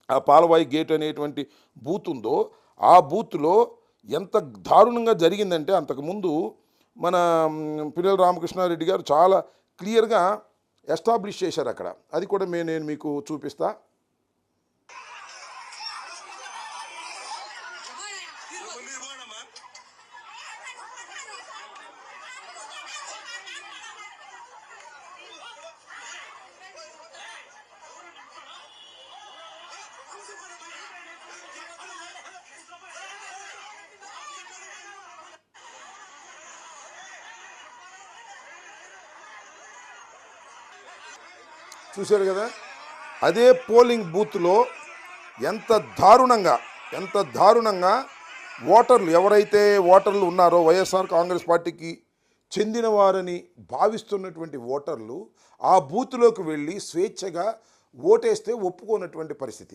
ఆ పాలవాయి గేట్ అనేటువంటి బూత్ ఉందో ఆ బూత్లో ఎంత దారుణంగా జరిగిందంటే అంతకుముందు మన పిల్లల రామకృష్ణారెడ్డి గారు చాలా క్లియర్గా ఎస్టాబ్లిష్ చేశారు అక్కడ. అది కూడా నేను మీకు చూపిస్తా. చూశారు కదా, అదే పోలింగ్ బూత్లో ఎంత దారుణంగా ఓటర్లు ఎవరైతే ఓటర్లు ఉన్నారో వైఎస్ఆర్ కాంగ్రెస్ పార్టీకి చెందిన వారని భావిస్తున్నటువంటి ఓటర్లు ఆ బూత్లోకి వెళ్ళి స్వేచ్ఛగా ఓటేస్తే ఒప్పుకోనటువంటి పరిస్థితి.